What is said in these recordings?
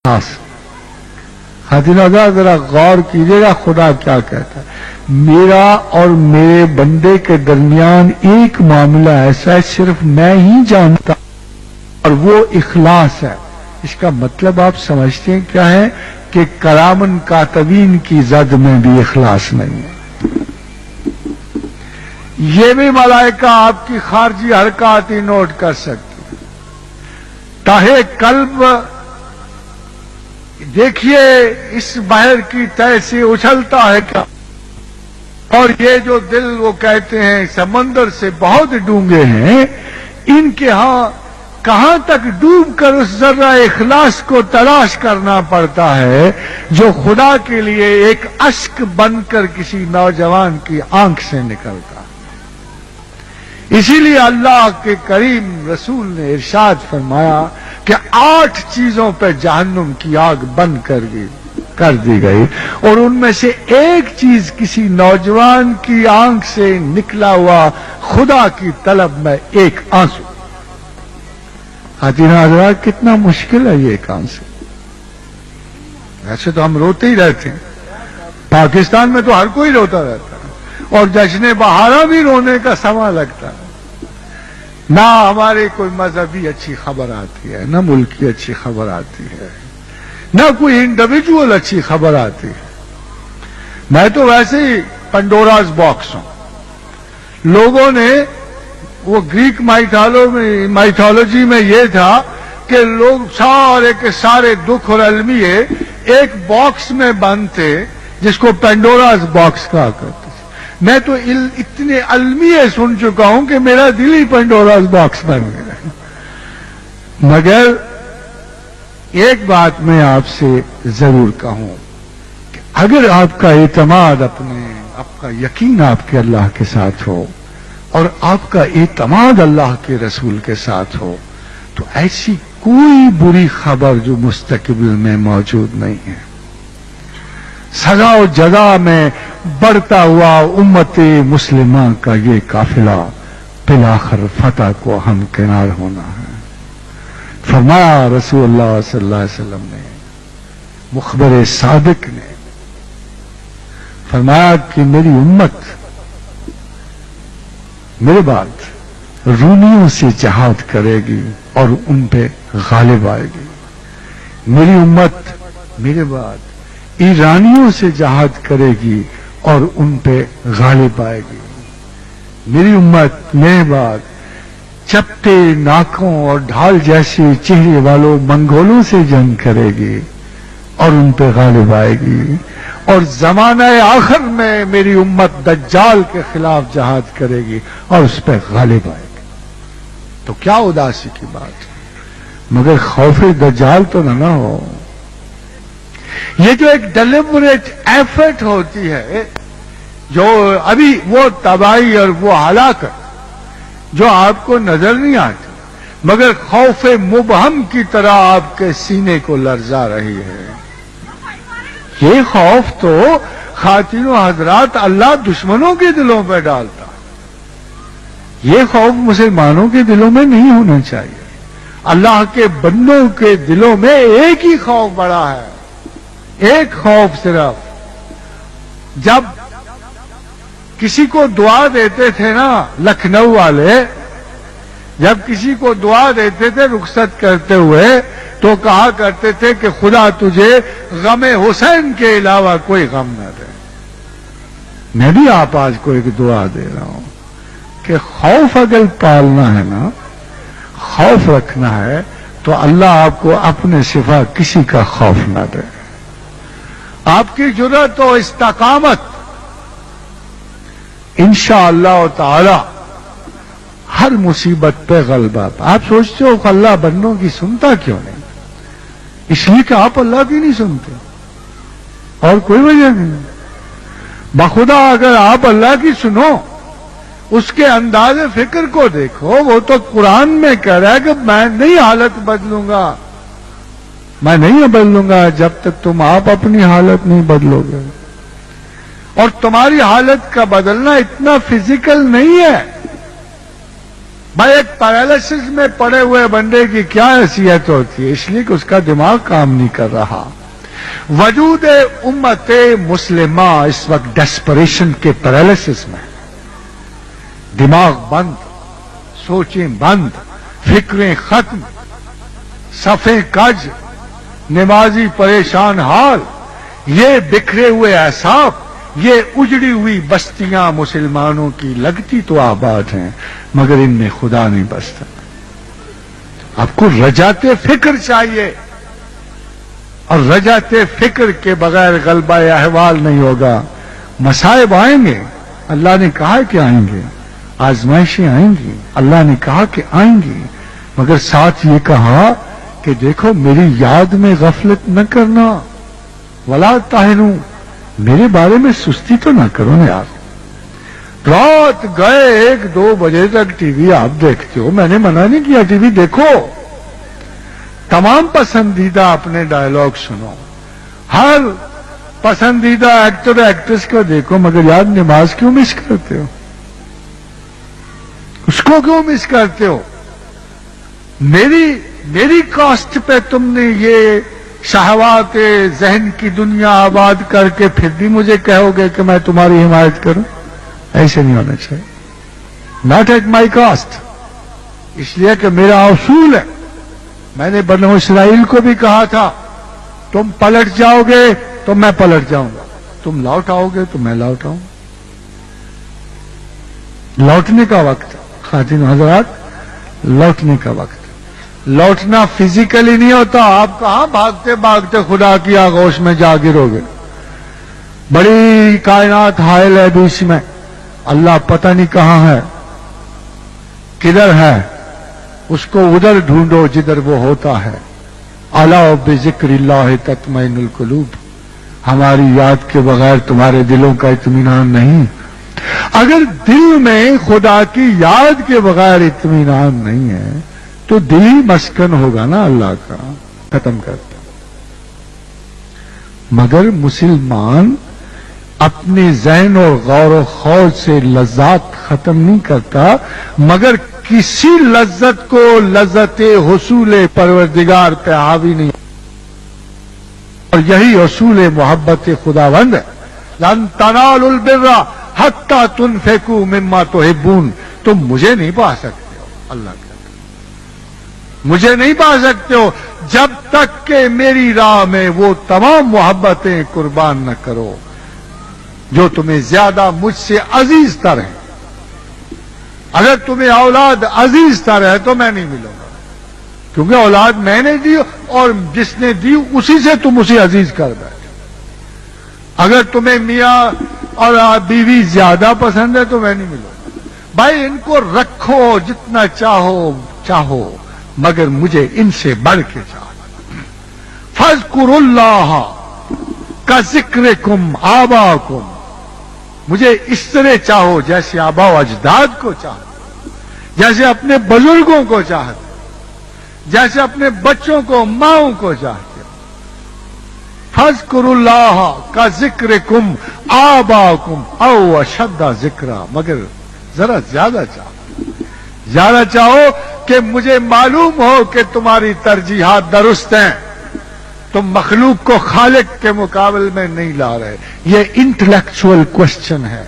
خاتون حضرات ذرا غور کیجیے گا خدا کیا کہتا ہے. میرا اور میرے بندے کے درمیان ایک معاملہ ایسا ہے صرف میں ہی جانتا اور وہ اخلاص ہے. اس کا مطلب آپ سمجھتے ہیں کیا ہے کہ کرامن کاتبین کی زد میں بھی اخلاص نہیں ہے. یہ بھی ملائکہ آپ کی خارجی حرکات ہی نوٹ کر سکتی ہے. تاہے قلب دیکھیے اس بحر کی تہہ سے اچھلتا ہے کیا، اور یہ جو دل وہ کہتے ہیں سمندر سے بہت ڈونگے ہیں، ان کے ہاں کہاں تک ڈوب کر اس ذرہ اخلاص کو تلاش کرنا پڑتا ہے جو خدا کے لیے ایک اشک بن کر کسی نوجوان کی آنکھ سے نکلتا ہے. اسی لیے اللہ کے کریم رسول نے ارشاد فرمایا کہ 8 چیزوں پہ جہنم کی آگ بند کر دی گئی، اور ان میں سے ایک چیز کسی نوجوان کی آنکھ سے نکلا ہوا خدا کی طلب میں ایک آنسو. خاتون حضرات کتنا مشکل ہے یہ ایک آنسو. ویسے تو ہم روتے ہی رہتے ہیں، پاکستان میں تو ہر کوئی روتا رہتا ہے، اور جشن بہارا بھی رونے کا سما لگتا ہے. نہ ہمارے کوئی مذہبی اچھی خبر آتی ہے، نہ ملکی اچھی خبر آتی ہے، نہ کوئی انڈیویجول اچھی خبر آتی ہے. میں تو ویسے ہی پنڈوراز باکس ہوں. لوگوں نے وہ گریک مائتھولوجی میں یہ تھا کہ لوگ سارے کے سارے دکھ اور المیے ایک باکس میں بند تھے جس کو پنڈوراز باکس کہا کرتے. میں تو اتنے المیے سن چکا ہوں کہ میرا دل ہی پنڈوراز باکس بن گیا. مگر ایک بات میں آپ سے ضرور کہوں کہ اگر آپ کا اعتماد آپ کا یقین آپ کے اللہ کے ساتھ ہو اور آپ کا اعتماد اللہ کے رسول کے ساتھ ہو تو ایسی کوئی بری خبر جو مستقبل میں موجود نہیں ہے. سزا و جزا میں بڑھتا ہوا امت مسلمہ کا یہ قافلہ بالآخر فتح کو ہمکنار ہونا ہے. فرمایا رسول اللہ صلی اللہ علیہ وسلم نے، مخبر صادق نے فرمایا کہ میری امت میرے بعد رومیوں سے جہاد کرے گی اور ان پہ غالب آئے گی. میری امت میرے بعد ایرانیوں سے جہاد کرے گی اور ان پہ غالب آئے گی. میری امت میرے بعد چپٹے ناکوں اور ڈھال جیسے چہرے والوں منگولوں سے جنگ کرے گی اور ان پہ غالب آئے گی. اور زمانہ آخر میں میری امت دجال کے خلاف جہاد کرے گی اور اس پہ غالب آئے گی. تو کیا اداسی کی بات ہے، مگر خوف دجال تو نہ ہو. یہ جو ایک ڈیلیبریٹ ایفرٹ ہوتی ہے، جو ابھی وہ تباہی اور وہ ہلاکت جو آپ کو نظر نہیں آتی مگر خوف مبہم کی طرح آپ کے سینے کو لرزا رہی ہے، یہ خوف تو خواتین و حضرات اللہ دشمنوں کے دلوں پہ ڈالتا. یہ خوف مسلمانوں کے دلوں میں نہیں ہونا چاہیے. اللہ کے بندوں کے دلوں میں ایک ہی خوف بڑا ہے، ایک خوف صرف. جب کسی کو دعا دیتے تھے نا لکھنؤ والے، جب کسی کو دعا دیتے تھے رخصت کرتے ہوئے تو کہا کرتے تھے کہ خدا تجھے غم حسین کے علاوہ کوئی غم نہ دے. میں بھی آپ آج کو ایک دعا دے رہا ہوں کہ خوف اگر پالنا ہے نا، خوف رکھنا ہے تو اللہ آپ کو اپنے سوا کسی کا خوف نہ دے. آپ کی جرأت و استقامت انشاءاللہ تعالی ہر مصیبت پہ غلبہ. آپ سوچتے ہو کہ اللہ بندوں کی سنتا کیوں نہیں؟ اس لیے کہ آپ اللہ کی نہیں سنتے، اور کوئی وجہ نہیں. بخدا اگر آپ اللہ کی سنو، اس کے انداز فکر کو دیکھو. وہ تو قرآن میں کہہ رہا ہے کہ میں نہیں حالت بدلوں گا، میں نہیں بدلوں گا جب تک تم آپ اپنی حالت نہیں بدلو گے. اور تمہاری حالت کا بدلنا اتنا فزیکل نہیں ہے. بھائی ایک پیرالسس میں پڑے ہوئے بندے کی کیا حیثیت ہوتی ہے؟ اس لیے کہ اس کا دماغ کام نہیں کر رہا. وجود امت مسلمہ اس وقت ڈیسپریشن کے پیرالسس میں، دماغ بند، سوچیں بند، فکریں ختم، صفیں کج، نمازی پریشان حال، یہ بکھرے ہوئے اعصاب، یہ اجڑی ہوئی بستیاں مسلمانوں کی لگتی تو آباد ہیں مگر ان میں خدا نہیں بستا. آپ کو رجعت فکر چاہیے، اور رجعت فکر کے بغیر غلبہ احوال نہیں ہوگا. مصائب آئیں گے، اللہ نے کہا کہ آئیں گے، آزمائشیں آئیں گی، اللہ نے کہا کہ آئیں گی، مگر ساتھ یہ کہا کہ دیکھو میری یاد میں غفلت نہ کرنا، ولا تہنوا، میرے بارے میں سستی تو نہ کرو نا یار. رات گئے 1-2 بجے تک ٹی وی آپ دیکھتے ہو، میں نے منع نہیں کیا ٹی وی دیکھو، تمام پسندیدہ اپنے ڈائلاگ سنو، ہر پسندیدہ ایکٹر ایکٹریس کو دیکھو، مگر یار نماز کیوں مس کرتے ہو؟ اس کو کیوں مس کرتے ہو؟ میری کاسٹ پہ تم نے یہ شہوات ذہن کی دنیا آباد کر کے پھر بھی مجھے کہو گے کہ میں تمہاری حمایت کروں؟ ایسے نہیں ہونا چاہیے. ناٹ ایٹ مائی کاسٹ، اس لیے کہ میرا اصول ہے. میں نے بنو اسرائیل کو بھی کہا تھا تم پلٹ جاؤ گے تو میں پلٹ جاؤں گا، تم لوٹ آؤ گے تو میں لوٹ آؤں. لوٹنے کا وقت، خواتین حضرات، لوٹنے کا وقت. لوٹنا فزیکلی نہیں ہوتا. آپ کہاں بھاگتے بھاگتے خدا کی آغوش میں جا گرو گے؟ بڑی کائنات حائل ہے بیچ میں، اللہ پتہ نہیں کہاں ہے، کدھر ہے، اس کو ادھر ڈھونڈو جدھر وہ ہوتا ہے. الا بذکر اللہ تطمئن القلوب، ہماری یاد کے بغیر تمہارے دلوں کا اطمینان نہیں. اگر دل میں خدا کی یاد کے بغیر اطمینان نہیں ہے تو دل ہی مسکن ہوگا نا اللہ کا. ختم کرتا. مگر مسلمان اپنے ذہن اور غور و خوض سے لذات ختم نہیں کرتا، مگر کسی لذت کو لذت حصول پروردگار پہ حاوی نہیں. اور یہی حصول محبت خداوند ہے. لن تنالوا البر حتی تنفقوا مما تحبون. تم مجھے نہیں پا سکتے ہو، اللہ کہتا ہے، مجھے نہیں پا سکتے ہو جب تک کہ میری راہ میں وہ تمام محبتیں قربان نہ کرو جو تمہیں زیادہ مجھ سے عزیز تر ہیں. اگر تمہیں اولاد عزیز تر ہے تو میں نہیں ملوں گا، کیونکہ اولاد میں نے دی اور جس نے دی اسی سے تم اسے عزیز کر بیٹھے. اگر تمہیں میاں اور بیوی زیادہ پسند ہے تو میں نہیں ملوں گا. بھائی ان کو رکھو جتنا چاہو مگر مجھے ان سے بڑھ کے چاہو. فاذکروا اللہ کذکرکم آباءکم، مجھے اس طرح چاہو جیسے آباء و اجداد کو چاہتے، جیسے اپنے بزرگوں کو چاہتے، جیسے اپنے بچوں کو، ماؤں کو چاہتے. فاذکروا اللہ کذکرکم آباءکم او اشد ذکرا، مگر ذرا زیادہ چاہو کہ مجھے معلوم ہو کہ تمہاری ترجیحات درست ہیں. تم مخلوق کو خالق کے مقابل میں نہیں لا رہے. یہ انٹلیکچوئل کوشچن ہے،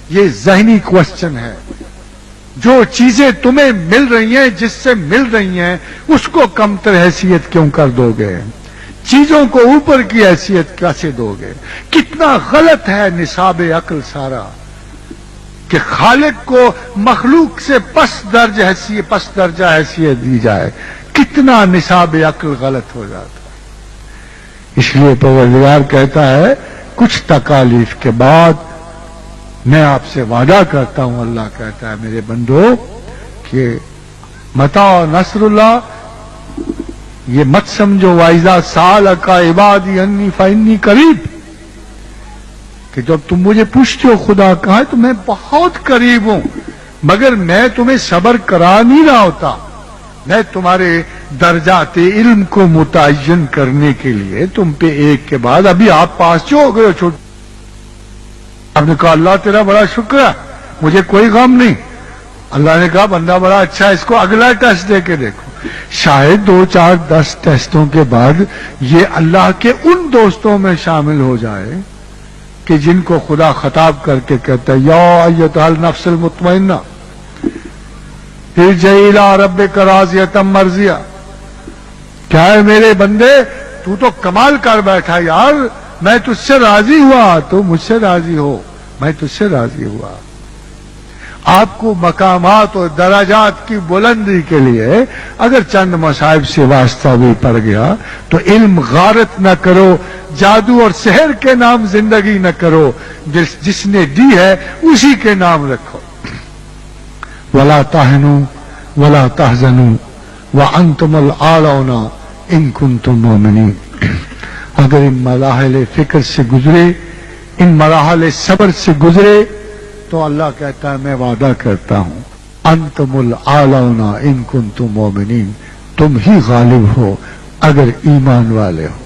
یہ ذہنی کوشچن ہے. جو چیزیں تمہیں مل رہی ہیں، جس سے مل رہی ہیں، اس کو کمتر حیثیت کیوں کر دو گے؟ چیزوں کو اوپر کی حیثیت کیسے دو گے؟ کتنا غلط ہے نصاب عقل سارا کہ خالق کو مخلوق سے پس درجہ حیثیت دی جائے. کتنا نصاب عقل غلط ہو جاتا. اس لیے پروردگار کہتا ہے کچھ تکالیف کے بعد میں آپ سے وعدہ کرتا ہوں، اللہ کہتا ہے میرے بندو کہ متاع نصر اللہ، یہ مت سمجھو وَإِذَا سَأَلَكَ عِبَادِي عَنِّي فَإِنِّي قَرِيبٌ، کہ جب تم مجھے پوچھتے ہو خدا کہاں ہے تو میں بہت قریب ہوں. مگر میں تمہیں صبر کرا نہیں رہا ہوتا، میں تمہارے درجات علم کو متعین کرنے کے لیے تم پہ ایک کے بعد، ابھی آپ پاس جو ہو گئے چھوٹ، آپ نے کہا اللہ تیرا بڑا شکر ہے، مجھے کوئی غم نہیں. اللہ نے کہا بندہ بڑا اچھا ہے، اس کو اگلا ٹیسٹ دے کے دیکھو۔ شاید 2 4 10 ٹیسٹوں کے بعد یہ اللہ کے ان دوستوں میں شامل ہو جائے کہ جن کو خدا خطاب کر کے کہتا ہے یا ایتھا النفس المطمئنہ ارجعی الی ربک راضیۃ مرضیہ، کیا ہے میرے بندے تو تو کمال کر بیٹھا یار، میں تجھ سے راضی ہوا، تو مجھ سے راضی ہو، میں تجھ سے راضی ہوا۔ آپ کو مقامات اور درجات کی بلندی کے لیے اگر چند مصائب سے واسطہ بھی پڑ گیا تو علم غارت نہ کرو، جادو اور سحر کے نام زندگی نہ کرو، جس نے دی ہے اسی کے نام رکھو۔ وَلَا تَهِنُوا وَلَا تَحْزَنُوا وَأَنْتُمُ الْأَعْلَوْنَ إِن كُنتُم مُّؤْمِنِينَ۔ اگر ان مراحل فکر سے گزرے، ان مراحل صبر سے گزرے تو اللہ کہتا ہے میں وعدہ کرتا ہوں انتم العالون ان کنتم مؤمنین، تم ہی غالب ہو اگر ایمان والے ہو۔